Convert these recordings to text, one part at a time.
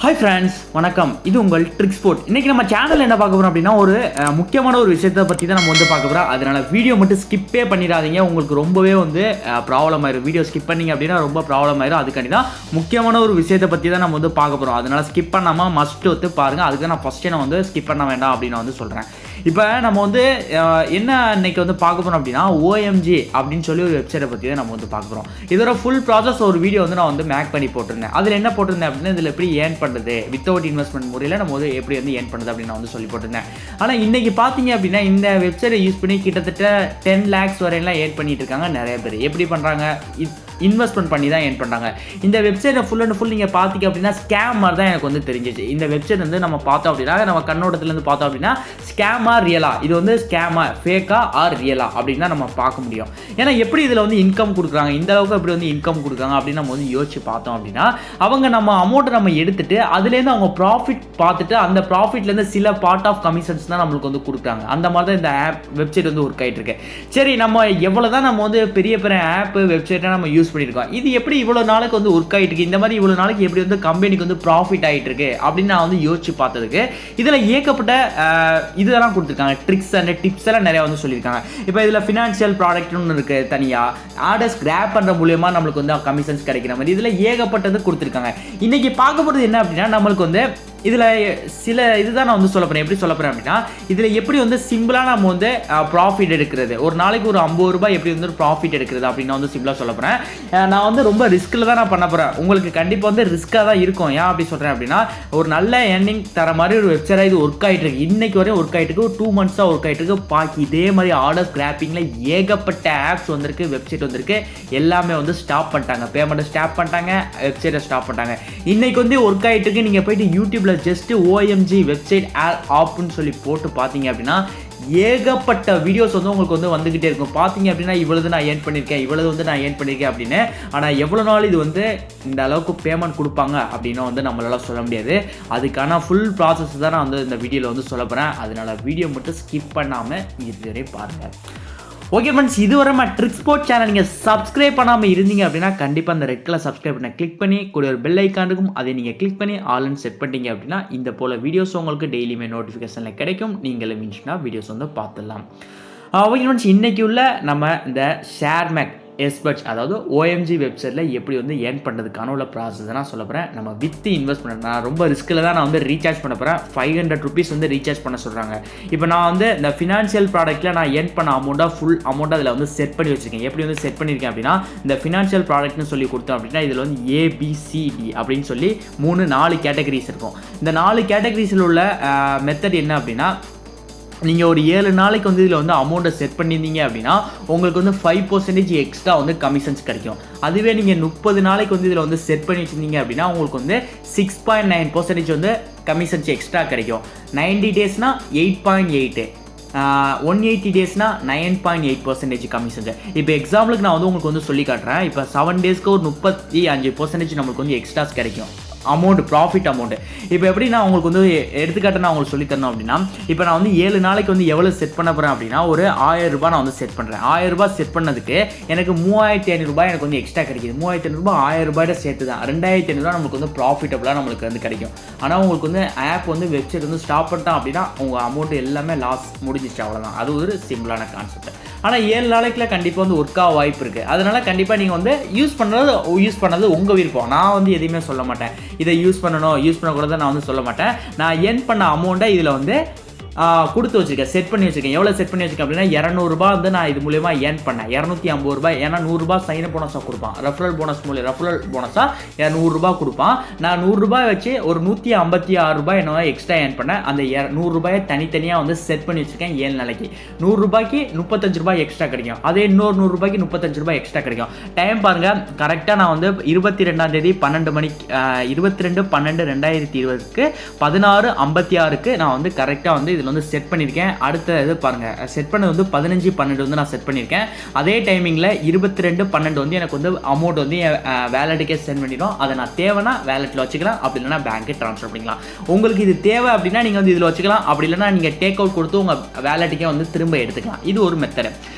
Hi friends, வணக்கம். இது உங்கள் ட்ரிக் ஸ்போர்ட். இன்றைக்கி நம்ம சேனல் என்ன பார்க்க போகிறோம் அப்படின்னா, ஒரு முக்கியமான ஒரு விஷயத்தை பற்றி தான் நம்ம வந்து பார்க்க போகிறோம். அதனால் வீடியோ மட்டும் ஸ்கிப்பே பண்ணிடாதீங்க. உங்களுக்கு ரொம்பவே வந்து ப்ராப்ளம் ஆயிரும். வீடியோ ஸ்கிப் பண்ணிங்க அப்படின்னா ரொம்ப ப்ராப்ளம் ஆயிரும். அதுக்காண்டி தான் முக்கியமான ஒரு விஷயத்தை பற்றி தான் நம்ம வந்து பார்க்க போகிறோம். அதனால் ஸ்கிப் பண்ணாமல் மஸ்ட் வந்து பாருங்கள். அதுக்கு நான் ஃபஸ்ட்டே நான் வந்து ஸ்கிப் பண்ண வேண்டாம் அப்படின்னு நான் வந்து சொல்கிறேன். இப்போ நம்ம வந்து என்ன இன்னைக்கு வந்து பார்க்க போகிறோம் அப்படின்னா, ஓஎம்ஜி அப்படின்னு சொல்லி ஒரு வெப்சைட்டை பற்றி தான் நம்ம வந்து பார்க்க போகிறோம். இதோட ஃபுல் ப்ராசஸ் ஒரு வீடியோ வந்து நான் வந்து மேக் பண்ணி போட்டிருந்தேன். அதில் என்ன போட்டிருந்தேன் அப்படின்னா, இதில் எப்படி ஏர்ன் பண்ணுறது, வித்தவுட் இன்வெஸ்ட்மெண்ட் முறையில் நம்ம வந்து எப்படி வந்து ஏர்ன் பண்ணுறது அப்படின்னு நான் வந்து சொல்லி போட்டிருந்தேன். ஆனால் இன்றைக்கி பார்த்தீங்க அப்படின்னா, இந்த வெப்சைட்டை யூஸ் பண்ணி கிட்டத்தட்ட 10 lakhs வரையெல்லாம் ஏர்ன் பண்ணிட்டு இருக்காங்க நிறைய பேர். எப்படி பண்ணுறாங்க? இன்வெஸ்ட்மெண்ட் பண்ணி தான் ஏர்ன் பண்ணுறாங்க. இந்த வெப்சைட்டை ஃபுல் அண்ட் ஃபுல் நீங்கள் பார்த்தீங்க அப்படின்னா ஸ்கேம் மாதிரி தான் எனக்கு வந்து தெரிஞ்சிச்சு. இந்த வெப்சைட் வந்து நம்ம பார்த்தோம் அப்படின்னா, நம்ம கண்ணோட்டத்துலேருந்து பார்த்தோம் அப்படின்னா ஸ்கேமா ரியலா, இது வந்து ஸ்கேமா ஃபேக்கா ஆர் ரியலா அப்படின்னு தான் நம்ம பார்க்க முடியும். ஏன்னா எப்படி இதில் வந்து இன்கம் கொடுக்குறாங்க, இந்த அளவுக்கு எப்படி வந்து இன்கம் கொடுக்குறாங்க அப்படின்னு நம்ம வந்து யோசிச்சு பார்த்தோம் அப்படின்னா, அவங்க நம்ம அமௌண்ட்டை நம்ம எடுத்துட்டு அதுலேருந்து அவங்க ப்ராஃபிட் பார்த்துட்டு அந்த ப்ராஃபிட்லேருந்து சில பார்ட் ஆஃப் கமிஷன்ஸ் தான் நம்மளுக்கு வந்து கொடுக்குறாங்க. அந்த மாதிரி தான் இந்த ஆப் வெப்சைட் வந்து ஒர்க் ஆகிட்டு இருக்கு. சரி, நம்ம எவ்வளோ தான் நம்ம வந்து பெரிய பெரிய ஆப் வெப்சைட்டை நம்ம யூஸ் பண்ணியிருக்கோம், இது எப்படி இவ்வளோ நாளுக்கு வந்து ஒர்க் ஆகிட்டு இருக்கு, இந்த மாதிரி இவ்வளோ நாளைக்கு எப்படி வந்து கம்பெனிக்கு வந்து ப்ராஃபிட் ஆகிட்டு இருக்கு அப்படின்னு நான் வந்து யோசிச்சு பார்த்ததுக்கு இதில் ஏகப்பட்ட இதெல்லாம் கொடுத்துருக்காங்க. ட்ரிக்ஸ் அண்ட் டிப்ஸ் எல்லாம் நிறையா வந்து சொல்லியிருக்காங்க. இப்போ இதில் ஃபினான்ஷியல் ப்ராடக்ட்னு ஒன்று இருக்குது தனியாக, ஆர்டர்ஸ் கிராப் பண்ணுற மூலியமா நம்மளுக்கு வந்து கமிஷன்ஸ் கிடைக்கிற மாதிரி இதில் ஏகப்பட்டது கொடுத்துருக்காங்க. இன்னைக்கு பார்க்க போகிறது என்ன அப்படின்னா, நம்மளுக்கு வந்து இதில் சில இதுதான் நான் வந்து சொல்ல போகிறேன். எப்படி சொல்ல போகிறேன் அப்படின்னா, இதில் எப்படி வந்து சிம்பிளாக நம்ம வந்து ப்ராஃபிட் எடுக்கிறது, ஒரு நாளைக்கு ஒரு 50 ரூபாய் எப்படி வந்து ப்ராஃபிட் எடுக்கிறது அப்படின்னு நான் வந்து சிம்பிளாக சொல்ல போகிறேன். நான் வந்து ரொம்ப ரிஸ்கில் தான் நான் பண்ண போகிறேன். உங்களுக்கு கண்டிப்பாக வந்து ரிஸ்க்காக தான் இருக்கும். ஏன் அப்படி சொல்கிறேன் அப்படின்னா, ஒரு நல்ல ஏர்னிங் தர மாதிரி ஒரு வெப்சைட்டாக இது ஒர்க் ஆகிட்டு இருக்கு. இன்னைக்கு வரையும் ஒர்க் ஆகிட்டு இருக்கு. ஒரு 2 months ஒர்க் ஆகிட்டு இருக்கு. பாக்கி இதே மாதிரி ஆர்டர் கிராப்பிங்கில் ஏகப்பட்ட ஆப்ஸ் வந்திருக்கு, வெப்சைட் வந்திருக்கு. எல்லாமே வந்து ஸ்டாப் பண்ணிட்டாங்க. பேமெண்ட்டை ஸ்டாப் பண்ணிட்டாங்க, வெப்சைட்டை ஸ்டாப் பண்ணிட்டாங்க. இன்னைக்கு வந்து ஒர்க் ஆகிட்டு இருக்கு. நீங்கள் போயிட்டு யூடியூப்ல ஜஸ்ட் ஓஎம்ஜி வெப்சைட் ஆப்னு சொல்லி போட்டு பார்த்தீங்க அப்படின்னா ஏகப்பட்ட வீடியோஸ் வந்து உங்களுக்கு வந்து வந்துகிட்டே இருக்கும். பார்த்தீங்க அப்படின்னா, இவ்வளவு நான் ஏர்ன் பண்ணியிருக்கேன், இவ்வளவு வந்து நான் ஏர்ன் பண்ணியிருக்கேன் அப்படின்னு. ஆனால் எவ்வளோ நாள் இது வந்து இந்த அளவுக்கு பேமெண்ட் கொடுப்பாங்க அப்படின்னா வந்து நம்மளால சொல்ல முடியாது. அதுக்கான ஃபுல் ப்ராசஸ் தான் நான் வந்து இந்த வீடியோவில் வந்து சொல்ல போகிறேன். அதனால வீடியோ மட்டும் ஸ்கிப் பண்ணாமல் இதுவரை பாருங்கள். ஓகே ஃப்ரெண்ட்ஸ், இதுவரை நம்ம ட்ரிக் ஸ்போர்ட் சேனல் நீங்கள் சப்ஸ்கிரைப் பண்ணாமல் இருந்தீங்க அப்படின்னா கண்டிப்பாக அந்த ரெட் கலர் சப்ஸ்கிரைப் பண்ண கிளிக் பண்ணி கூட ஒரு பெல் ஐக்கான் இருக்கும், அதை நீங்கள் கிளிக் பண்ணி ஆல்னு செட் பண்ணிட்டீங்க அப்படின்னா இந்த போல் வீடியோஸ் உங்களுக்கு டெய்லியுமே நோட்டிஃபிகேஷனில் கிடைக்கும். நீங்களும் மின்ஸ்னா வீடியோஸ் வந்து பார்த்துடலாம். ஓகே ஃப்ரெண்ட்ஸ், இன்றைக்கி உள்ள நம்ம இந்த ஷேர்மேக் எஸ்பர்ட்ஸ், அதாவது ஓஎம்ஜி வெப்சைட்டில் எப்படி வந்து ஏர்ன் பண்ணுறதுக்கான உள்ள ப்ராசஸ் நான் சொல்ல போகிறேன். நம்ம வித் இன்வெஸ்ட்மெண்ட், நான் ரொம்ப ரிஸ்கில் தான் நான் வந்து ரீசார்ஜ் பண்ண போகிறேன். 500 rupees வந்து ரீசார்ஜ் பண்ண சொல்கிறாங்க. இப்போ நான் வந்து இந்த ஃபினான்ஷியல் ப்ராடக்ட்டில் நான் ஏர்ன் பண்ண அமௌண்ட்டாக ஃபுல் அமௌண்ட்டாக அதில் வந்து செட் பண்ணி வச்சுருக்கேன். எப்படி வந்து செட் பண்ணியிருக்கேன் அப்படின்னா, இந்த ஃபினான்ஷியல் ப்ராடக்ட்னு சொல்லி கொடுத்தோம் அப்படின்னா இதில் வந்து ABCD அப்படின்னு சொல்லி 4 கேட்டகரிஸ் இருக்கும். இந்த 4 கேட்டகரிஸில் உள்ள மெத்தட் என்ன அப்படின்னா, நீங்கள் ஒரு 7 நாளைக்கு வந்து இதில் வந்து அமௌண்ட்டை செட் பண்ணியிருந்தீங்க அப்படின்னா உங்களுக்கு வந்து 5% எக்ஸ்ட்ரா வந்து கமிஷன்ஸ் கிடைக்கும். அதுவே நீங்கள் 30 நாளைக்கு வந்து இதில் வந்து செட் பண்ணி வச்சுருந்தீங்க அப்படின்னா உங்களுக்கு வந்து 6.9% வந்து கமிஷன்ஸ் எக்ஸ்ட்ரா கிடைக்கும். 90 daysனா 8.8, 180 daysனா 9.8% கமிஷன். இப்போ எக்ஸாம்பிளுக்கு நான் வந்து உங்களுக்கு வந்து சொல்லி காட்டுறேன். இப்போ 7 daysக்கு ஒரு 35% நம்மளுக்கு வந்து எக்ஸ்ட்ராஸ் கிடைக்கும் அமௌண்ட், ப்ராஃபிட் அமௌண்ட். இப்போ எப்படி நான் உங்களுக்கு வந்து எடுத்துக்காட்டு நான் உங்களுக்கு சொல்லி தரணும் அப்படின்னா, இப்போ நான் வந்து 7 நாளைக்கு வந்து எவ்வளோ செட் பண்ண போகிறேன் அப்படின்னா, ஒரு 1000 ரூபாய் நான் வந்து செட் பண்ணுறேன். 1000 ரூபாய் செட் பண்ணதுக்கு எனக்கு 3500 ரூபாய் எனக்கு வந்து எக்ஸ்ட்ரா கிடைக்கிது. 3500 ரூபாய் 1000 ரூபாயோட சேர்த்து தான் 2500 ரூபாய் நம்மளுக்கு வந்து ப்ராஃபிட்டபுளாக நம்மளுக்கு வந்து கிடைக்கும். ஆனால் உங்களுக்கு வந்து ஆப் வந்து வெப்சைட் வந்து ஸ்டாப் பண்ணிட்டோம் அப்படின்னா உங்கள் அமௌண்ட் எல்லாமே லாஸ் முடிஞ்சிச்சு, அவ்வளோதான். அது ஒரு சிம்பிளான கான்செப்ட். ஆனால் 7 நாளைக்குள்ள கண்டிப்பாக வந்து ஒர்க் ஆக வாய்ப்பு இருக்குது. அதனால் கண்டிப்பாக நீங்கள் வந்து யூஸ் பண்ணது உங்கள் விருப்பம். நான் வந்து எதையுமே சொல்ல மாட்டேன், இதை யூஸ் பண்ணக்கூடாது நான் வந்து சொல்ல மாட்டேன். நான் ஏர்ன் பண்ண அமௌண்ட்டை இதில் வந்து கொடுத்து வச்சுருக்கேன், செட் பண்ணி வச்சுருக்கேன். எவ்வளோ செட் பண்ணி வச்சுருக்கேன் அப்படின்னா 200 ரூபாய் வந்து நான் இது மூலமா ஏர்ன் பண்ணேன். 250 ரூபாய். ஏன்னா 100 ரூபாய் சைன் போனஸாக கொடுப்பான். ரெஃபரல் போனஸாக 100 ரூபாய் கொடுப்பான். நான் 100 ரூபாய் வச்சு ஒரு 156 ரூபாய் என்ன எக்ஸ்ட்ரா ஏர்ன் பண்ணேன். அந்த 100 ரூபாயை தனித்தனியாக வந்து செட் பண்ணி வச்சுருக்கேன் 7 நாளைக்கு. 100 ரூபாய்க்கு 35 ரூபாய் எக்ஸ்ட்ரா கிடைக்கும். அதே இன்னொரு 100 ரூபாய்க்கு 35 ரூபாய் எக்ஸ்ட்ரா கிடைக்கும். டைம் பாருங்கள், கரெக்டாக நான் வந்து 22ஆம் தேதி 12 மணிக்கு 22/12/2020க்கு 16:56க்கு நான் வந்து கரெக்டாக வந்து இதில் வந்து செட் பண்ணியிருக்கேன். அடுத்த இது பாருங்கள், செட் பண்ணது வந்து 15/12 வந்து நான் செட் பண்ணியிருக்கேன். அதே டைமிங்கில் 22/12 வந்து எனக்கு வந்து அமௌண்ட் வந்து என் வேலெட்டுக்கே சென்ட் பண்ணிடும். அதை நான் தேவைன்னா வேலெட்டில் வச்சுக்கலாம், அப்படி இல்லைனா பேங்க்கு ட்ரான்ஸ்ஃபர் பண்ணிக்கலாம். உங்களுக்கு இது தேவை அப்படின்னா நீங்கள் வந்து இதில் வச்சுக்கலாம், அப்படி இல்லைனா நீங்கள் டேக் அவுட் கொடுத்து உங்கள் வேலெட்டுக்கே வந்து திரும்ப எடுத்துக்கலாம். இது ஒரு மெத்தடு.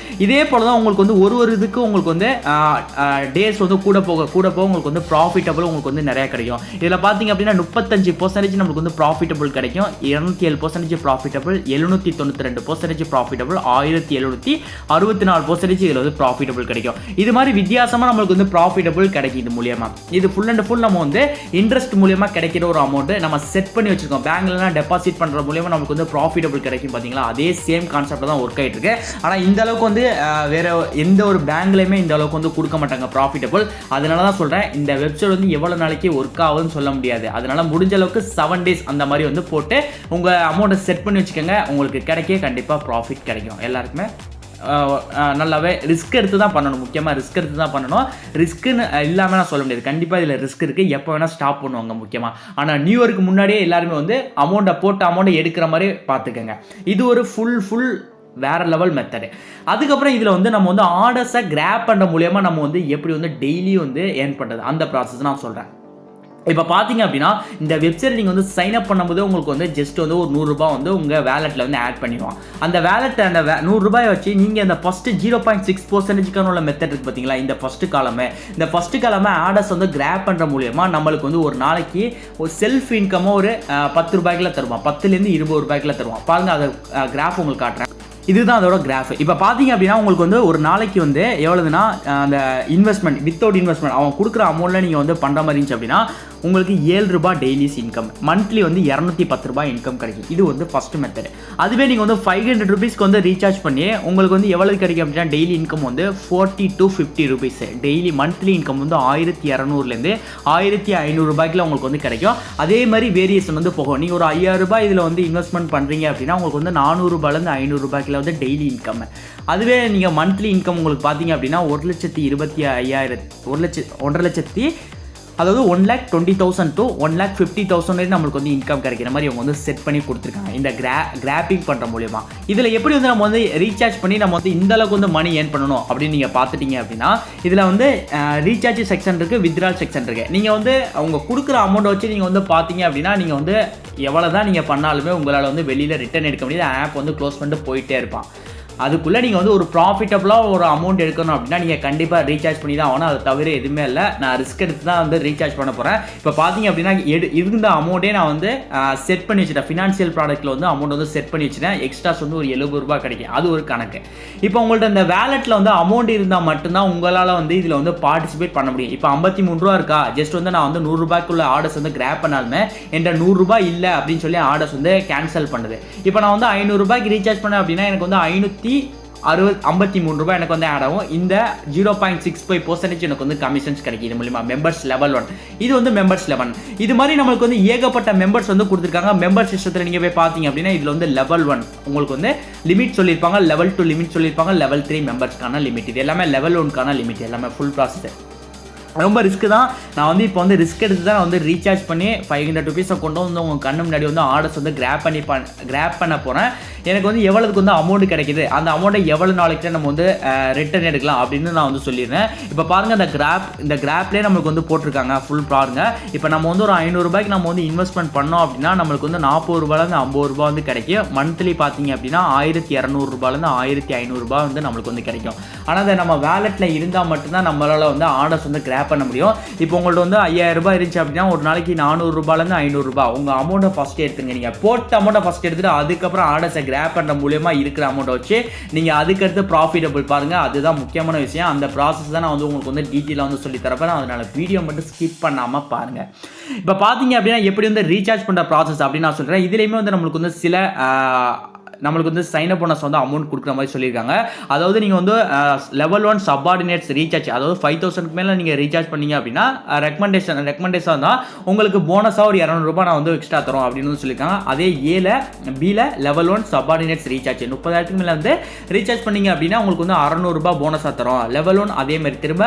இதே போல் தான் உங்களுக்கு வந்து ஒரு இதுக்கு உங்களுக்கு வந்து டேஸ் வந்து கூட போக உங்களுக்கு வந்து ப்ராஃபிட்டபிள் உங்களுக்கு வந்து நிறையா கிடைக்கும். இதில் பார்த்தீங்க அப்படின்னா 35% நம்மளுக்கு வந்து ப்ராஃபிட்டபிள் கிடைக்கும், 207% ப்ராஃபிட்டபிள், 792% ப்ராஃபிட்டபிள், 1764% இதில் வந்து ப்ராஃபிட்டபிள் கிடைக்கும். இது மாதிரி வித்தியாசமாக நம்மளுக்கு வந்து ப்ராஃபிட்டபிள் கிடைக்கும் இது மூலியமாக. இது ஃபுல் அண்ட் ஃபுல் நம்ம வந்து இன்ட்ரெஸ்ட் மூலியமாக கிடைக்கிற ஒரு அமௌண்ட்டு நம்ம செட் பண்ணி வச்சிருக்கோம். பேங்க்லாம் டெபாசிட் பண்ணுற மூலியமாக நமக்கு வந்து ப்ராஃபிட்டபிள் கிடைக்கும். பார்த்தீங்களா, அதே சேம் கான்செப்ட் தான் ஒர்க் ஆகிட்டு இருக்கு. ஆனால் இந்த அளவுக்கு வந்து வேற எந்த ஒரு பேங்க்லையுமே இந்த அளவுக்கு வந்து கொடுக்க மாட்டாங்க ப்ராஃபிட்டபிள். அதனால தான் சொல்கிறேன், இந்த வெப்சைட் வந்து எவ்வளோ நாளைக்கு ஒர்க் ஆகுதுன்னு சொல்ல முடியாது. அதனால முடிஞ்ச அளவுக்கு 7 days அந்த மாதிரி வந்து போட்டு உங்கள் அமௌண்ட்டை செட் பண்ணி வச்சுக்கோங்க. உங்களுக்கு கிடைக்க கண்டிப்பாக ப்ராஃபிட் கிடைக்கும். எல்லாருக்குமே நல்லாவே ரிஸ்க் எடுத்து தான் பண்ணணும். முக்கியமாக ரிஸ்க் எடுத்து தான் பண்ணணும். ரிஸ்க்குன்னு இல்லாமல் நான் சொல்ல முடியாது. கண்டிப்பாக இதில் ரிஸ்க் இருக்குது, எப்போ வேணால் ஸ்டாப் பண்ணுவாங்க முக்கியமாக. ஆனால் நியூ இயருக்கு முன்னாடியே எல்லாருமே வந்து அமௌண்ட்டை எடுக்கிற மாதிரி பார்த்துக்கோங்க. இது ஒரு ஃபுல் வேற லெவல் மெத்தடு. அதுக்கப்புறம் இதில் வந்து நம்ம வந்து ஆர்டர்ஸை கிராப் பண்ணுற மூலியமாக நம்ம வந்து எப்படி வந்து டெய்லி வந்து ஏர்ன் பண்ணுறது, அந்த ப்ராசஸ் நான் சொல்கிறேன். இப்போ பார்த்தீங்க அப்படின்னா இந்த வெப்சைட் நீங்கள் வந்து சைன் அப் பண்ணும்போது உங்களுக்கு வந்து ஜஸ்ட் வந்து ஒரு 100 ரூபாய் வந்து உங்கள் வேலெட்டில் வந்து ஆட் பண்ணிடுவான். அந்த வேலெட்டை அந்த 100 ரூபாயை வச்சு நீங்கள் அந்த ஃபஸ்ட்டு 0.6% உள்ள மெத்தட் இருக்குது பார்த்தீங்களா, இந்த ஃபஸ்ட்டு காலமே ஆர்டர்ஸ் வந்து கிராப் பண்ணுற மூலியமாக நம்மளுக்கு வந்து ஒரு நாளைக்கு ஒரு செல்ஃப் இன்கமாக ஒரு 10 ரூபாய்க்குள்ள தருவான், 10லேருந்து 20 ரூபாய்க்குள்ள தருவான். பாருங்கள், அதை கிராஃப் உங்களுக்கு காட்டுறேன். இதுதான் அதோட கிராஃப். இப்போ பார்த்தீங்க அப்படின்னா உங்களுக்கு வந்து ஒரு நாளைக்கு வந்து எவ்வளவுனா அந்த இன்வெஸ்ட்மெண்ட் வித்தவுட் இன்வெஸ்ட்மெண்ட் அவன் கொடுக்குற அமௌண்ட்டில் நீங்கள் வந்து பண்ணுற மாதிரி இருந்துச்சு அப்படின்னா உங்களுக்கு 7 ரூபாய் டெய்லிஸ் இன்கம், மந்த்லி வந்து 210 ரூபாய் இன்கம் கிடைக்கும். இது வந்து ஃபஸ்ட்டு மெத்தட். அதுவே நீங்கள் வந்து 500 ருபீஸ்க்கு வந்து ரீசார்ஜ் பண்ணி உங்களுக்கு வந்து எவ்வளவு கிடைக்கும் அப்படின்னா டெய்லி இன்கம் வந்து 40 to 50 rupees. Daily monthly income வந்து 1200லேருந்து 1500 ரூபாய்க்குள்ள உங்களுக்கு வந்து கிடைக்கும். அதே மாதிரி வேரியேஷன் வந்து போகும். நீங்கள் ஒரு 5000 ரூபாய் இதில் வந்து இன்வெஸ்ட்மெண்ட் பண்ணுறீங்க அப்படின்னா உங்களுக்கு வந்து 400 ரூபாயிலேருந்து 500 ரூபாய்க்குள்ள வந்து டெய்லி இன்கம். அதுவே நீங்கள் மந்த்லி இன்கம் உங்களுக்கு பார்த்தீங்க அப்படின்னா 1,25,000 1,00,000 அதாவது 1,20,000 to 1,50,000 வரை நம்மளுக்கு வந்து இன்கம் கிடைக்கிற மாதிரி அவங்க வந்து செட் பண்ணி கொடுத்துருக்காங்க இந்த கிராப்பிங் பண்ணுற மூலியமா. இதில் எப்படி வந்து நம்ம வந்து ரீசார்ஜ் பண்ணி நம்ம வந்து இந்த அளவுக்கு வந்து மணி ஏர்ன் பண்ணணும் அப்படின்னு நீங்கள் பார்த்துட்டீங்க அப்படின்னா இதில் வந்து ரீசார்ஜ் செக்ஷன் இருக்குது, வித்ட்ரால் செக்ஷன் இருக்குது. நீங்கள் வந்து அவங்க கொடுக்குற அமௌண்ட்டை வச்சு நீங்கள் வந்து பார்த்தீங்க அப்படின்னா நீங்கள் வந்து எவ்வளோ தான் நீங்கள் பண்ணாலுமே உங்களால் வந்து வெளியில் ரிட்டர்ன் எடுக்க முடியாது. ஆப் வந்து க்ளோஸ் பண்ணிட்டு போயிட்டே இருப்பான். அதுக்குள்ளே நீங்கள் வந்து ஒரு ப்ராஃபிட்டபுளாக ஒரு அமௌண்ட் எடுக்கணும் அப்படின்னா நீங்கள் கண்டிப்பாக ரீசார்ஜ் பண்ணி தான் ஆகணும். அது தவிர எதுவுமே இல்லை. நான் ரிஸ்க் எடுத்து தான் வந்து ரீசார்ஜ் பண்ண போகிறேன். இப்போ பார்த்தீங்க அப்படின்னா இருந்த அமௌண்ட்டே நான் வந்து செட் பண்ணி வச்சுட்டேன். ஃபினான்ஷியல் ப்ராடக்ட்டில் வந்து அமௌண்ட் வந்து செட் பண்ணி வச்சுட்டேன். எக்ஸ்ட்ராஸ் வந்து ஒரு 70 ரூபாய் கிடைக்கும். அது ஒரு கணக்கு. இப்போ உங்கள்ட்ட இந்த வேலெட்டில் வந்து அமௌண்ட் இருந்தால் மட்டும்தான் உங்களால் வந்து இதில் வந்து பார்ட்டிசிபேட் பண்ண முடியும். இப்போ 53 ரூபா இருக்கா, ஜஸ்ட் வந்து நான் வந்து 100 ரூபாய்க்குள்ள ஆர்டர்ஸ் வந்து கிராப் பண்ணாலுமே என்கிட்ட 100 ரூபாய் இல்லை அப்படின்னு சொல்லி ஆர்டர்ஸ் வந்து கேன்சல் பண்ணுது. இப்போ நான் வந்து 500 ரூபாய்க்கு ரீசார்ஜ் பண்ணேன் அப்படின்னா எனக்கு வந்து 553 ரூபாய் எனக்கு வந்து ஆட் ஆகும். இந்த 0.65% எனக்கு வந்து கமிஷன்ஸ் கிடைக்கும் இது மூலியமா. மெம்பர்ஸ் லெவல் 1, இது வந்து மெம்பர்ஸ் 11. இது மாதிரி நம்மளுக்கு வந்து ஏகப்பட்ட மெம்பர்ஸ் வந்து கொடுத்துருக்காங்க. மெம்பர் சிஸ்டத்தில் நீங்கள் போய் பார்த்தீங்க அப்படின்னா இதில் வந்து லெவல் 1 உங்களுக்கு வந்து லிமிட் சொல்லியிருப்பாங்க, லெவல் 2 லிமிட் சொல்லியிருப்பாங்க, லெவல் 3 மெம்பர்ஸ்க்கான லிமிட். இது எல்லாமே லெவல் 1க்கான லிமிட், எல்லாமே ஃபுல் ப்ராசஸ். ரொம்ப ரிஸ்க்கு தான். நான் வந்து இப்போ வந்து ரிஸ்க் எடுத்து தான் வந்து ரீசார்ஜ் பண்ணி 500 ருபீஸை கொண்டு வந்து உங்கள் கண்ணு முன்னாடி வந்து ஆர்டர்ஸ் வந்து கிராப் பண்ண போகிறேன். எனக்கு வந்து எவ்வளவுக்கு வந்து அமௌண்ட் கிடைக்குது, அந்த அமௌண்ட்டை எவ்வளோ நாளைக்கு நம்ம வந்து ரிட்டர்ன் எடுக்கலாம் அப்படின்னு நான் வந்து சொல்லிடுறேன். இப்போ பாருங்கள் இந்த கிராப்லேயே நம்மளுக்கு வந்து போட்டிருக்காங்க ஃபுல் பாருங்க. இப்போ நம்ம வந்து ஒரு 500 ரூபாய்க்கு நம்ம வந்து இன்வெஸ்ட்மெண்ட் பண்ணோம் அப்படின்னா நம்மளுக்கு வந்து 40 ரூபாயிலேருந்து 50 ரூபாய் வந்து கிடைக்கும். மந்த்லி பார்த்தீங்க அப்படின்னா 1200 ரூபாயிலேருந்து 1500 ரூபாய் வந்து நம்மளுக்கு வந்து கிடைக்கும். ஆனால் அதை நம்ம வேலெட்டில் இருந்தால் மட்டும்தான் நம்மளால் வந்து ஆர்டர்ஸ் வந்து கிராப் பண்ண முடியும். இப்போ உங்கள்ட்ட வந்து 5000 ரூபாய் இருந்துச்சு அப்படின்னா ஒரு நாளைக்கு 400 ரூபாயிலேருந்து 500 ரூபாய் உங்கள் அமௌண்ட்டை ஃபஸ்ட் எடுத்துங்க. நீங்கள் போட்ட அமௌண்ட்டை ஃபஸ்ட் எடுத்துட்டு அதுக்கப்புறம் ஆர்டர்ஸை கிராப் பண்ணுற மூலியமா இருக்கிற அமௌண்ட்டை வச்சு நீங்கள் அதுக்கடுத்து ப்ராஃபிட்டபிள் பாருங்கள். அதுதான் முக்கியமான விஷயம். அந்த ப்ராசஸ் தான் நான் வந்து உங்களுக்கு வந்து டீட்டெயிலாக வந்து சொல்லி தரப்பேன். அதனால வீடியோ மட்டும் ஸ்கிப் பண்ணாமல் பாருங்கள். இப்போ பார்த்தீங்க அப்படின்னா எப்படி வந்து ரீசார்ஜ் பண்ணுற ப்ராசஸ் அப்படின்னு நான் சொல்கிறேன். இதுலேயுமே வந்து நம்மளுக்கு வந்து சில நம்மளுக்கு வந்து சைன் அப் போனஸ் வந்து அமௌண்ட் கொடுக்குற மாதிரி சொல்லியிருக்காங்க. அதாவது நீங்கள் வந்து லெவல் 1 சப்பார்டினேட்ஸ் ரீசார்ஜ், அதாவது 5000க்கு மேலே நீங்கள் ரீசார்ஜ் பண்ணீங்க அப்படின்னா ரெக்கமெண்டேஷன் தான் உங்களுக்கு போனஸாக ஒரு 200 ரூபாய் நான் வந்து எக்ஸ்ட்ரா தரோம் அப்படின்னு வந்து சொல்லியிருக்காங்க. அதே ஏல பியில் லெவல் 1 சப்பார்டினேட்ஸ் ரீசார்ஜ் 30,000க்கு மேலே வந்து ரீசார்ஜ் பண்ணீங்க அப்படின்னா உங்களுக்கு வந்து 600 ரூபாய் போனஸாக தரும். லெவல் 1 அதே மாதிரி திரும்ப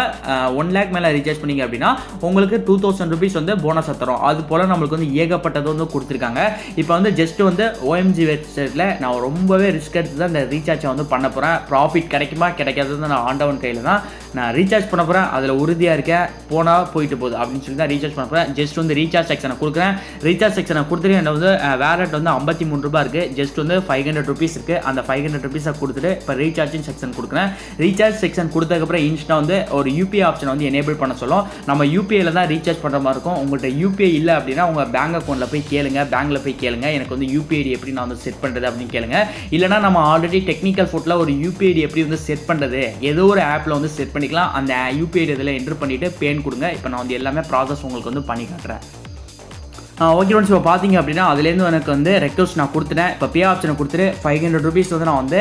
1 லேக் மேலே ரீசார்ஜ் பண்ணீங்க அப்படின்னா உங்களுக்கு 2000 ருபீஸ் வந்து போனஸாக தரும். அது போல் நம்மளுக்கு வந்து ஏகப்பட்டது வந்து கொடுத்துருக்காங்க. இப்போ வந்து ஜஸ்ட் வந்து ஓஎம்ஜி வெப்சைட்டில் நான் ரொம்பவே ரிஸ்க் எடுத்து தான் இந்த ரீசார்ஜை வந்து பண்ண போகிறேன். ப்ராஃபிட் கிடைக்குமா கிடைக்காதது நான் ஆண்டவன் கையில் தான். நான் ரீசார்ஜ் பண்ண போகிறேன், அதில் உறுதியாக இருக்கேன். போனால் போயிட்டு போகுது அப்படின்னு சொல்லி தான் ரீசார்ஜ் பண்ண போகிறேன். ஜஸ்ட் வந்து ரீசார்ஜ் செக்ஷனை கொடுக்குறேன். ரீசார்ஜ் செக்ஷனை கொடுத்துட்டு என்ன வந்து வேலட் வந்து 53 ரூபாய் இருக்குது. ஜஸ்ட் வந்து 500 ருபீஸ் இருக்குது. அந்த 500 ருபீஸை கொடுத்துட்டு இப்போ ரீசார்ஜிங் செக்ஷன் கொடுக்குறேன். ரீசார்ஜ் செக்ஷன் கொடுத்ததுக்கப்புறம் இன்ஸ்டா வந்து ஒரு யூபிஐ ஆப்ஷனை வந்து எனேபிள் பண்ண சொல்லும். நம்ம யூபிஐயில் தான் ரீசார்ஜ் பண்ணுற மாதிரி இருக்கும். உங்கள்கிட்ட யூபிஐ இல்லை அப்படின்னா உங்கள் பேங்க் அக்கௌண்ட்டில் போய் கேளுங்க, பேங்க்கில் போய் கேளுங்க, எனக்கு வந்து யூபிஐ எப்படி நான் வந்து செட் பண்ணுறது அப்படின்னு கேளுங்க. இல்லைனா நம்ம ஆல்ரெடி டெக்னிக்கல் ஃபுட்டில் ஒரு யூபிஐ எப்படி வந்து செட் பண்ணுறது ஏதோ ஒரு ஆப்பில் வந்து செட் பண்ணிக்கலாம். அந்த யூபிஐ இதில் என்ட்ரு பண்ணிவிட்டு பேன் கொடுங்க. இப்போ நான் வந்து எல்லாமே ப்ராசஸ் உங்களுக்கு வந்து பண்ணி காட்டுறேன். ஓகே ஃப்ரெண்ட்ஸ், இப்போ பார்த்தீங்க அப்படின்னா அதுலேருந்து எனக்கு வந்து ரெக்வஸ்ட் நான் கொடுத்துட்டேன். இப்போ பே ஆப்ஷனை கொடுத்துட்டு 500 ருபீஸ் வந்து நான் வந்து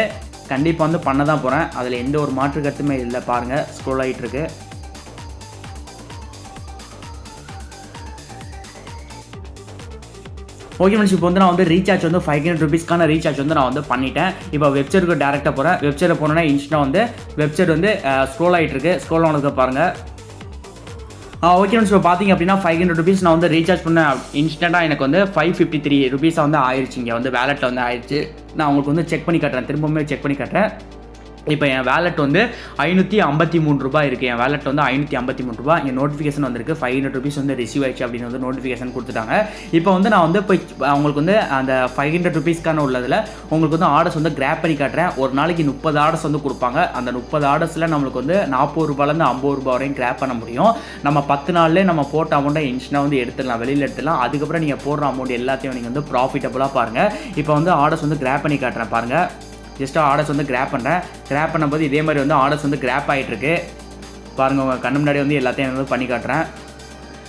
கண்டிப்பாக வந்து பண்ண தான் போகிறேன். அதில் எந்த ஒரு மாற்று கருத்துமே இல்லை. பாருங்கள், ஸ்க்ரோல் ஆகிட்டு இருக்கு. ஓகே ஃப்ரெண்ட்ஸ், இப்போ வந்து நான் வந்து ரீசார்ஜ் வந்து 500 ருபீஸ்க்கான ரீசார்ஜ் வந்து நான் வந்து பண்ணிட்டேன். இப்போ வெப்சைட்டுக்கு டேரெக்டாக போகிறேன். வெப்சைட்டில் போனோன்னா இன்ஸ்டா வந்து வெப்சைட் வந்து ஸ்க்ரோல் ஆகிட்டு இருக்கு. ஸ்க்ரோல் ஆனதுக்கு பாருங்கள். ஓகே ஃப்ரெண்ட்ஸ், இப்போ பார்த்தீங்க அப்படின்னா 500 ருபீஸ் நான் வந்து ரீசார்ஜ் பண்ண இன்ஸ்டண்ட்டாக எனக்கு வந்து 553 ருபீஸாக வந்து ஆயிடுச்சு. இங்கே வந்து வேலெட்டில் வந்து ஆயிடுச்சு. நான் உங்களுக்கு வந்து செக் பண்ணி காட்டுறேன், திரும்பவுமே செக் பண்ணி காட்டுறேன். இப்போ என் வேலெட் வந்து 553 ரூபாய் இருக்குது. என் வேலெட் வந்து 553 ரூபாய். என் நோட்டிஃபிகேஷன் வந்திருக்கு 500 ருபீஸ் வந்து ரிசீவ் ஆயிடுச்சு அப்படின்னு வந்து நோட்டிஃபிகேஷன் கொடுத்துட்டாங்க. இப்போ வந்து நான் வந்து போய் உங்களுக்கு வந்து அந்த 500 ருபீஸ்க்கான உள்ளதில் உங்களுக்கு வந்து ஆர்டர்ஸ் வந்து கிராப் பண்ணி காட்டுறேன். ஒரு நாளைக்கு 30 ஆர்டர்ஸ் வந்து கொடுப்பாங்க. அந்த 30 ஆர்டர்ஸில் நம்மளுக்கு வந்து 40 ரூபாயிலேருந்து 50 ரூபாய் வரையும் கிராப் பண்ண முடியும். நம்ம 10 நாள்லேயே நம்ம போட்ட அமௌண்ட்டை இன்ஸ்டா வந்து எடுத்துடலாம், வெளியில் எடுத்துடலாம். அதுக்கப்புறம் நீங்கள் போடுற அமௌண்ட் எல்லாத்தையும் நீங்கள் வந்து ப்ராஃபிட்டபுளாக பாருங்கள். இப்போ வந்து ஆர்டர்ஸ் வந்து கிராப் பண்ணி காட்டுறேன் பாருங்கள். ஜஸ்ட்டு ஆர்டர்ஸ் வந்து கிராப் பண்ணுறேன். கிராப் பண்ணும்போது இதே மாதிரி வந்து ஆர்டர்ஸ் வந்து கிராப் ஆகிட்டுருக்கு பாருங்கள். உங்கள் கண்ணு முன்னாடி வந்து எல்லாத்தையும் வந்து பண்ணி காட்டுறேன்.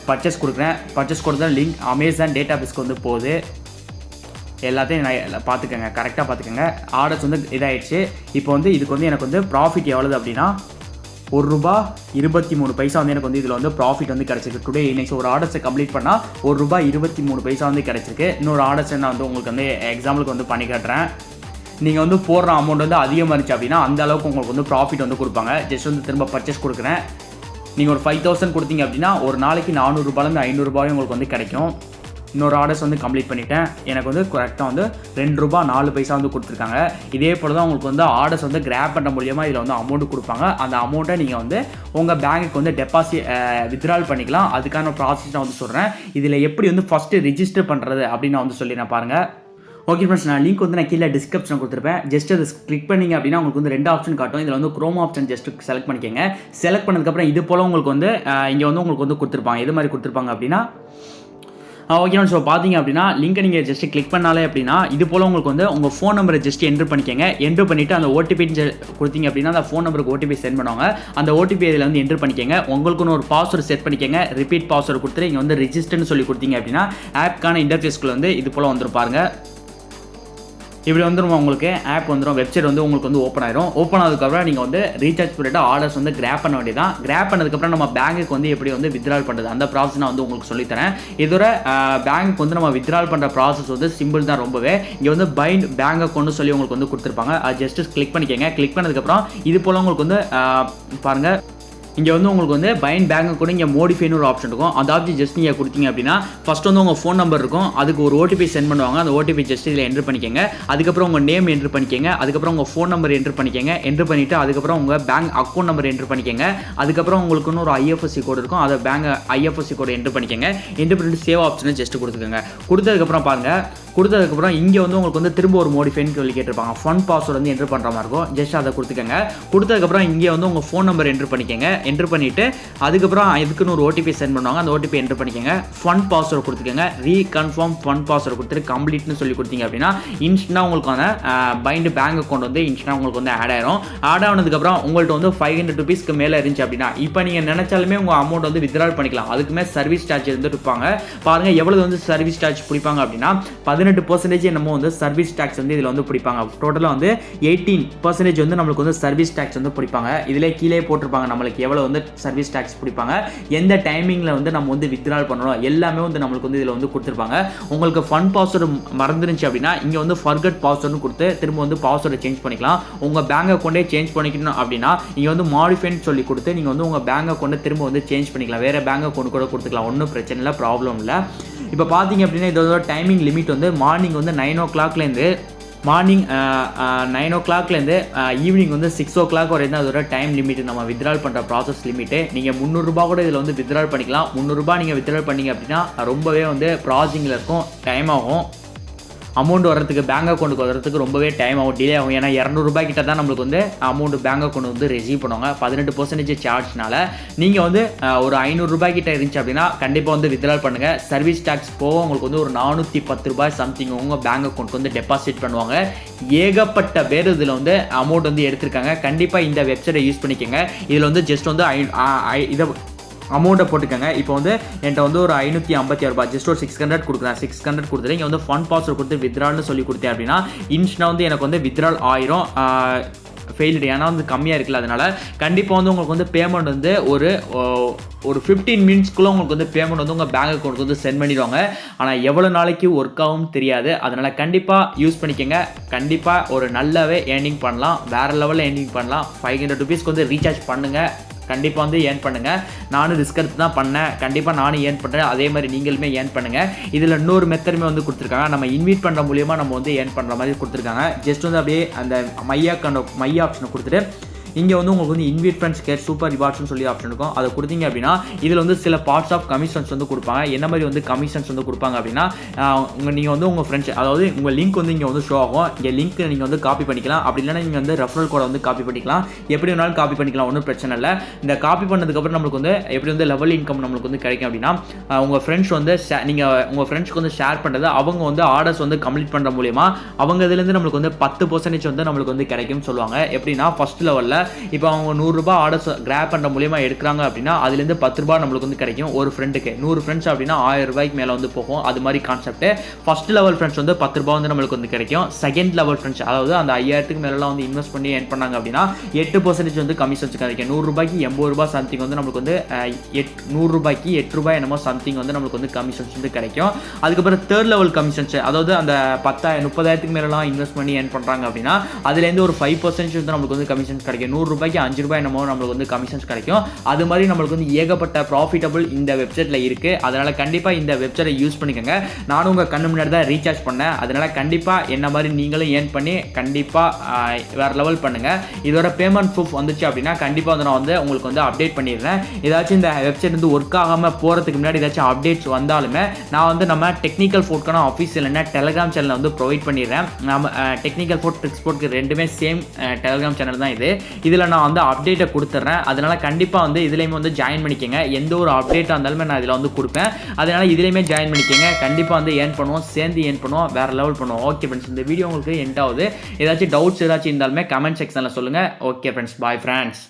பர்ச்சேஸ் கொடுக்குறேன். பர்ச்சேஸ் கொடுத்தா லிங்க் அமேசான் டேட்டாபேஸ்க்கு வந்து போகுது. எல்லாத்தையும் நான் பார்த்துக்கோங்க, கரெக்டாக பார்த்துக்கோங்க. ஆர்டர்ஸ் வந்து இதாகிடுச்சு. இப்போ வந்து இதுக்கு வந்து எனக்கு வந்து ப்ராஃபிட் எவ்வளவு அப்படின்னா ₹1.23 வந்து எனக்கு வந்து இதில் வந்து ப்ராஃபிட் வந்து கிடச்சிருக்கு. டுடே இன்னைக்கு ஒரு ஆர்டர்ஸை கம்ப்ளீட் பண்ணால் ₹1.23 வந்து கிடச்சிருக்கு. இன்னொரு ஆர்டர்ஸை நான் வந்து உங்களுக்கு வந்து எக்ஸாம்பிளுக்கு வந்து பண்ணி காட்டுறேன். நீங்கள் வந்து போடுற அமௌண்ட் வந்து அதிகமாக இருந்துச்சு அப்படின்னா அந்த அளவுக்கு உங்களுக்கு வந்து ப்ராஃபிட் வந்து கொடுப்பாங்க. ஜஸ்ட் வந்து திரும்ப பர்ச்சேஸ் கொடுக்குறேன். நீங்கள் ஒரு 5000 கொடுத்தீங்க அப்படின்னா ஒரு நாளைக்கு 400 ரூபாயிலேருந்து 500 ரூபாயும் உங்களுக்கு வந்து கிடைக்கும். இன்னொரு ஆர்டர்ஸ் வந்து கம்ப்ளீட் பண்ணிட்டேன். எனக்கு வந்து கரெக்டாக வந்து ₹2.04 வந்து கொடுத்துருக்காங்க. இதே போல் தான் உங்களுக்கு வந்து ஆர்டர்ஸ் வந்து கிராப் பண்ண மூலியமாக இதில் வந்து அமௌண்ட் கொடுப்பாங்க. அந்த அமௌண்ட்டை நீங்கள் வந்து உங்கள் பேங்க்குக்கு வந்து வித்ட்ரால் பண்ணிக்கலாம். அதுக்கான ப்ராசஸ் நான் வந்து சொல்கிறேன். இதில் எப்படி வந்து ஃபஸ்ட்டு ரிஜிஸ்டர் பண்ணுறது அப்படின்னு நான் வந்து சொல்லிடுறேன் பாருங்கள். ஓகே ஃப்ரெண்ட்ஸ், நான் லிங்க் வந்து நான் கீழே டிஸ்கிரிப்ஷன் கொடுத்துருப்பேன். ஜஸ்ட் அதை கிளிக் பண்ணிங்க அப்படின்னா உங்களுக்கு வந்து 2 ஆப்ஷன் காட்டும். இதில் வந்து குரோம் ஆப்ஷன் ஜஸ்ட் செலக்ட் பண்ணிக்கோங்க. செலக்ட் பண்ணதுக்கப்புறம் இது போல் உங்களுக்கு வந்து இங்கே வந்து உங்களுக்கு வந்து கொடுத்துருப்பாங்க. எது மாதிரி கொடுத்துருப்பாங்க அப்படின்னா ஓகே ஃப்ரெண்ட்ஸ், ஸோ பார்த்தீங்க அப்படின்னா லிங்கை நீங்கள் ஜஸ்ட் கிளிக் பண்ணாலே அப்படின்னா இது போல் உங்களுக்கு வந்து உங்கள் ஃபோன் நம்பரை ஜஸ்ட் என்ட்ரு பண்ணிக்கோங்க. என்ட்ரு பண்ணிவிட்டு அந்த ஓடிபி கொடுத்தீங்க அப்படின்னா அந்த ஃபோன் நம்பருக்கு ஓடிபி சென்ட் பண்ணுவாங்க. அந்த ஓடிபி இதில் வந்து என்ட்ரு பண்ணிக்கோங்க. உங்களுக்குன்னு ஒரு பாஸ்வேர்டு செட் பண்ணிக்கோங்க. ரிப்பீட் பாஸ்வேர்டு கொடுத்துட்டு இங்கே வந்து ரிஜிஸ்டர்னு சொல்லி கொடுத்தீங்க அப்படின்னா ஆப்க்கான இன்டர்ஃபேஸ்க்குள்ள வந்து இது போல் வந்துருப்பாருங்க. இப்படி வந்துடும் உங்களுக்கு ஆப் வந்துடும். வெப்சைட் வந்து உங்களுக்கு வந்து ஓப்பன் ஆயிரும். ஓப்பன் ஆனதுக்கப்புறம் நீங்கள் வந்து ரீசார்ஜ் பண்ணிட்டு ஆர்டர்ஸ் வந்து கிராப் பண்ண வேண்டியதான். கிராப் பண்ணதுக்கப்புறம் நம்ம பேங்க்குக்கு வந்து எப்படி வந்து வித்ட்ரால் பண்ணுறது அந்த ப்ராசஸ் நான் வந்து உங்களுக்கு சொல்லித்தரேன். இதோட பேங்க் வந்து நம்ம வித்ட்ரால் பண்ணுற ப்ராசஸ் வந்து சிம்பிள் தான் ரொம்பவே. இங்கே வந்து பைண்ட் பேங்க் அக்கௌண்ட்னு சொல்லி உங்களுக்கு வந்து கொடுத்துருப்பாங்க. அது ஜஸ்ட் கிளிக் பண்ணிக்கோங்க. கிளிக் பண்ணதுக்கப்புறம் இது போல் உங்களுக்கு வந்து பாருங்கள், இங்கே வந்து உங்களுக்கு வந்து பைண்ட் பேங்க் கூட இங்கே மோடிஃபைன்னு ஒரு ஆப்ஷன் இருக்கும். அந்த ஆப்ஷன் ஜஸ்ட் நீங்கள் கொடுத்தீங்க அப்படின்னா ஃபஸ்ட் வந்து உங்கள் ஃபோன் நம்பர் இருக்கும். அதுக்கு ஒரு ஓடிபி சென்ட் பண்ணுவாங்க. அந்த ஓடிபி ஜஸ்ட் இதில் என்ட்ரு பண்ணிக்கோங்க. அதுக்கப்புறம் உங்கள் நேம் என்ட்ரு பண்ணிக்கோங்க. அதுக்கப்புறம் உங்கள் ஃபோன் நம்பர் என்ட்ரு பண்ணிக்கோங்க. என்ட்ரு பண்ணிவிட்டு அதுக்கப்புறம் உங்கள் பேங்க் அக்கௌண்ட் நம்பர் என்ட்ரு பண்ணிக்கோங்க. அதுக்கப்புறம் உங்களுக்குன்னு ஒரு ஐஎஃப்எஸ்சி கோடு இருக்கும். அதை பேங்க் ஐஎஃப்எஸ்சி கோடு என்ட்ரு பண்ணிக்கோங்க. என்ட்ரு பண்ணிட்டு சேவ் ஆப்ஷனை ஜஸ்ட் கொடுத்துக்கோங்க. கொடுத்ததுக்கப்புறம் பாருங்கள், கொடுத்ததுக்கப்புறம் இங்கே வந்து உங்களுக்கு வந்து திரும்ப ஒரு மோடிஃபைன்னு சொல்லி கேட்டிருப்பாங்க. ஃபன் பாஸ்வேர்டு வந்து என்ட்ரு பண்ணுற மாதிரி இருக்கும். ஜஸ்ட் அதை கொடுத்துக்கோங்க. கொடுத்ததுக்கப்புறம் இங்கே வந்து உங்கள் ஃபோன் நம்பர் என்ட்ரு பண்ணிக்கோங்க. என்ட்ரு பண்ணிவிட்டு அதுக்கப்புறம் இதுக்குன்னு ஒரு ஓடிபி சென்ட் பண்ணுவாங்க. அந்த ஓடிபி என்ட்ரு பண்ணிக்கோங்க. ஃபன் பாஸ்வேர்டு கொடுத்துக்கோங்க. ரீகன்ஃபார்ம் ஃபன் பாஸ்வேர்டு கொடுத்துட்டு கம்ப்ளீட்னு சொல்லி கொடுத்தீங்க அப்படின்னா இன்ஸ்டன்ட்டாக உங்களுக்கான பைண்ட் பேங்க் அக்கௌண்ட் வந்து இன்ஸ்டன்ட்டாக உங்களுக்கு வந்து ஆட் ஆயிரும். ஆட் ஆனதுக்கப்புறம் உங்கள்கிட்ட வந்து 500 ருபீஸ்க்கு மேலே இருந்துச்சு அப்படின்னா இப்போ நீங்கள் நினைச்சாலுமே உங்கள் அமௌண்ட் வந்து வித்ட்ரால் பண்ணிக்கலாம். அதுக்குமே சர்வீஸ் சார்ஜ் இருந்துட்டு இருப்பாங்க. பாருங்கள் எவ்வளவு வந்து சர்வீஸ் சார்ஜ் பிடிப்பாங்க அப்படின்னா 18% என்னமோ வந்து சர்வீஸ் டேக்ஸ் வந்து இதில் வந்து பிடிப்பாங்க. டோட்டலாக வந்து 18% வந்து நம்மளுக்கு வந்து சர்வீஸ் டேக்ஸ் வந்து பிடிப்பாங்க. இதிலே கீழே போட்டிருப்பாங்க நம்மளுக்கு எவ்வளோ வந்து சர்வீஸ் டேக்ஸ் பிடிப்பாங்க, எந்த டைமிங்கில் வந்து நம்ம வந்து வித்ட்ரால் பண்ணணும் எல்லாமே வந்து நம்மளுக்கு வந்து இதில் வந்து கொடுத்துருப்பாங்க. உங்களுக்கு ஃபண்ட் பாஸ்வேர்டு மறந்துருந்துச்சு அப்படின்னா இங்கே வந்து ஃபர்கட் பாஸ்வேர்டுன்னு கொடுத்து திரும்ப வந்து பாஸ்வேர்டை சேஞ்ச் பண்ணிக்கலாம். உங்கள் பேங்க் அக்கௌண்ட்டே சேஞ்ச் பண்ணிக்கணும் அப்படின்னா இங்கே வந்து மாடிஃபைன்னு சொல்லி கொடுத்து நீங்கள் வந்து உங்கள் பேங்க் அக்கௌண்ட்டை திரும்ப வந்து சேஞ்ச் பண்ணிக்கலாம். வேறு பேங்க் அக்கௌண்ட் கூட கொடுத்துக்கலாம், ஒன்றும் பிரச்சனை இல்லை, ப்ராப்ளம் இல்லை. இப்போ பார்த்தீங்க அப்படின்னா இதோட டைமிங் லிமிட் வந்து மார்னிங் வந்து 9 o'clockலேருந்து மார்னிங் 9 o'clockலேருந்து ஈவினிங் வந்து 6 o'clock வரைக்கும் தான் அதோட டைம் லிமிட், நம்ம வித்ட்ரால் பண்ணுற ப்ராசஸ் லிமிட்டு. நீங்கள் 300 ரூபா கூட இதில் வந்து வித்ட்ரால் பண்ணிக்கலாம். 300 ரூபா நீங்கள் வித்ட்ரால் பண்ணிங்க அப்படின்னா ரொம்பவே வந்து ப்ராசஸிங்கில் இருக்கும், டைம் ஆகும். அமௌண்ட் வர்றதுக்கு பேங்க் அக்கௌண்ட்டுக்கு வர்றதுக்கு ரொம்பவே டைம் ஆகும், டிலே ஆகும். ஏன்னா 200 ரூபாய் கிட்ட தான் நம்மளுக்கு வந்து அமௌண்ட் பேங்க் அக்கௌண்ட் வந்து ரிசீவ் பண்ணுவாங்க. 18% சார்ஜ்னால நீங்கள் வந்து ஒரு 500 ரூபாய் கிட்ட இருந்துச்சு அப்படின்னா கண்டிப்பாக வந்து வித்ட்ரால் பண்ணுங்கள். சர்வீஸ் டேக்ஸ் போக உங்களுக்கு வந்து ஒரு 410 ரூபாய் சம்திங் உங்கள் பேங்க் அக்கௌண்ட் வந்து டெபாசிட் பண்ணுவாங்க. ஏகப்பட்ட பேர் இதில் வந்து அமௌண்ட் வந்து எடுத்திருக்காங்க. கண்டிப்பாக இந்த வெப்சைட்டை யூஸ் பண்ணிக்கோங்க. இதில் வந்து ஜஸ்ட் வந்து இதை அமௌண்ட்டை போட்டுக்கோங்க. இப்போ வந்து என்கிட்ட வந்து ஒரு 556 ரூபாய், ஜஸ்ட் ஒரு 600 கொடுக்குறேன். 600 கொடுத்துட்டு இங்கே வந்து ஃபண்ட் பாஸ்வேர்டு கொடுத்து வித்ட்ரால்னு சொல்லி கொடுத்தேன் அப்படின்னா இன்ஸ்டா வந்து எனக்கு வந்து வித்ட்ரால் ஆயிரும். ஃபெயில்டு ஏன்னா வந்து கம்மியாக இருக்குல்ல, அதனால் கண்டிப்பாக வந்து உங்களுக்கு வந்து பேமெண்ட் வந்து ஒரு 15 மினிட்ஸ்க்குள்ளே உங்களுக்கு வந்து பேமெண்ட் வந்து உங்கள் பேங்க் அக்கௌண்ட்டுக்கு வந்து சென்ட் பண்ணிடுவாங்க. ஆனால் எவ்வளோ நாளைக்கு ஒர்க் ஆகும் தெரியாது, அதனால் கண்டிப்பாக யூஸ் பண்ணிக்கோங்க. கண்டிப்பாக ஒரு நல்லாவே ஏர்னிங் பண்ணலாம், வேறு லெவலில் ஏர்னிங் பண்ணலாம். 500 ருபீஸ்க்கு வந்து ரீசார்ஜ் பண்ணுங்கள், கண்டிப்பாக வந்து ஏர்ன் பண்ணுங்கள். நானும் ரிஸ்க் எடுத்து தான் பண்ணேன், கண்டிப்பாக நானும் ஏர்ன் பண்ணுறேன். அதே மாதிரி நீங்களுமே ஏர்ன் பண்ணுங்கள். இதில் இன்னொரு மெத்தடுமே வந்து கொடுத்துருக்காங்க, நம்ம இன்வைட் பண்ணுற மூலியமாக நம்ம வந்து ஏர்ன் பண்ணுற மாதிரி கொடுத்துருக்காங்க. ஜஸ்ட் வந்து அப்படியே அந்த மை ஆப்ஷனை கொடுத்துட்டு இங்கே வந்து உங்களுக்கு வந்து இன்வைட் ஃப்ரெண்ட்ஸ் கேட் சூப்பர் ரிவார்ட்ஸ்னு சொல்லி ஆப்ஷன் இருக்கும். அதை கொடுத்தீங்க அப்படின்னா இதில் வந்து சில பார்ட்ஸ் ஆஃப் கமிஷன்ஸ் வந்து கொடுப்பாங்க. என்ன மாதிரி வந்து கமிஷன்ஸ் வந்து கொடுப்பாங்க அப்படின்னா நீங்கள் வந்து உங்கள் ஃப்ரெண்ட்ஸ், அதாவது உங்கள் லிங்க் வந்து இங்கே வந்து ஷோ ஆகும். இங்கே லிங்க் நீங்கள் வந்து காப்பி பண்ணிக்கலாம், அப்படி இல்லைன்னா நீங்கள் வந்து ரெஃபரல் கோடை வந்து காப்பி பண்ணிக்கலாம். எப்படி வேணாலும் காப்பி பண்ணிக்கலாம், ஒன்றும் பிரச்சனை இல்லை. இந்த காப்பி பண்ணதுக்கப்புறம் நம்மளுக்கு வந்து எப்படி வந்து லெவல் இன்கம் நம்மளுக்கு வந்து கிடைக்கும் அப்படின்னா உங்கள் ஃப்ரெண்ட்ஸ் வந்து நீங்கள் உங்கள் ஃப்ரெண்ட்ஸ்க்கு வந்து ஷேர் பண்ணுறது, அவங்க வந்து ஆர்டர்ஸ் வந்து கம்ப்ளீட் பண்ணுற மூலியமா அவங்க இதுலேருந்து நம்மளுக்கு வந்து 10% வந்து நம்மளுக்கு வந்து கிடைக்கும்னு சொல்லுவாங்க. எப்படின்னா ஃபர்ஸ்ட் லெவலில் இப்போ அவங்க 100 ரூபாய் ஆர்டர்ஸ் கிராப் பண்ணுற மூலியமா எடுக்கிறாங்க அப்படின்னா அதுலேருந்து 10 ரூபாய் நம்மளுக்கு வந்து கிடைக்கும் ஒரு ஃப்ரெண்டுக்கு. 100 ஃப்ரெண்ட்ஸ் அப்படின்னா 1000 ரூபாய்க்கு மேலே வந்து போகும். அது மாதிரி கான்செப்ட். ஃபர்ஸ்ட் லெவல் ஃப்ரெண்ட்ஸ் வந்து 10 ரூபாய் வந்து நம்மளுக்கு வந்து கிடைக்கும். செகண்ட் லெவல் ஃப்ரெண்ட்ஸ், அதாவது அந்த 5000க்கு மேலாம் வந்து இன்வெஸ்ட் பண்ணி ஏர்ன் பண்ணாங்க அப்படின்னா 8% வந்து கமிஷன்ஸ் கிடைக்கும். 100 ரூபாய்க்கு 80 ரூபாய் சம்திங் வந்து நம்மளுக்கு வந்து 100 ரூபாய்க்கு 8 ரூபாய் என்னமோ சம்திங் வந்து நம்மளுக்கு வந்து கமிஷன்ஸ் வந்து கிடைக்கும். அதுக்கப்புறம் தேர்ட் லெவல் கமிஷன்ஸ், அதாவது அந்த 30,000க்கு மேலாம் இன்வெஸ்ட் பண்ணி ஏர்ன் பண்ணுறாங்க அப்படின்னா அதுலேருந்து ஒரு 5% வந்து நம்மளுக்கு வந்து கமிஷன்ஸ் கிடைக்கும். 100 ரூபாய்க்கு 5 ரூபாய் என்னமோ நம்மளுக்கு வந்து கமிஷன்ஸ் கிடைக்கும். அது மாதிரி நம்மளுக்கு வந்து ஏகப்பட்ட ப்ராஃபிட்டபிள் இந்த வெப்சைட்டில் இருக்குது. அதனால் கண்டிப்பாக இந்த வெப்சைட்டை யூஸ் பண்ணிக்கோங்க. நானும் உங்கள் கண்ணு முன்னாடி தான் ரீசார்ஜ் பண்ணேன். அதனால் கண்டிப்பாக என்ன மாதிரி நீங்களும் ஏர்ன் பண்ணி கண்டிப்பாக வேறு லெவல் பண்ணுங்கள். இதோட பேமெண்ட் ப்ரூஃப் வந்துச்சு அப்படின்னா கண்டிப்பாக வந்து நான் வந்து உங்களுக்கு வந்து அப்டேட் பண்ணிடுறேன். ஏதாச்சும் இந்த வெப்சைட் வந்து ஒர்க் ஆகாமல் போகிறதுக்கு முன்னாடி ஏதாச்சும் அப்டேட்ஸ் வந்தாலுமே நான் வந்து நம்ம டெக்னிக்கல் ஃபோர்ட்கான ஆஃபீஸில் என்ன டெலிகிராம் சேனலில் வந்து ப்ரொவைட் பண்ணிடுறேன். நம்ம டெக்னிக்கல் ஃபோர்ட் ட்ரிக்ஸ் ஃபோர்ட்க்கு ரெண்டுமே சேம் டெலிகிராம் சேனல் தான் இது. இதில் நான் வந்து அப்டேட்டை கொடுத்துட்றேன். அதனால் கண்டிப்பாக வந்து இதுலேயுமே வந்து ஜாயின் பண்ணிக்கோங்க. எந்த ஒரு அப்டேட்டாக இருந்தாலுமே நான் இதில் வந்து கொடுப்பேன். அதனால் இதுலேயுமே ஜாயின் பண்ணிக்கோங்க. கண்டிப்பாக வந்து ஏர்ன் பண்ணுவோம், சேர்ந்து ஏர்ன் பண்ணுவோம், வேறு லெவல் பண்ணுவோம். ஓகே ஃப்ரெண்ட்ஸ், இந்த வீடியோ உங்களுக்கு எண்ட் ஆகுது. ஏதாச்சும் டவுட்ஸ் ஏதாச்சும் இருந்தாலுமே கமெண்ட் செக்ஷனில் சொல்லுங்கள். Okay friends, bye friends.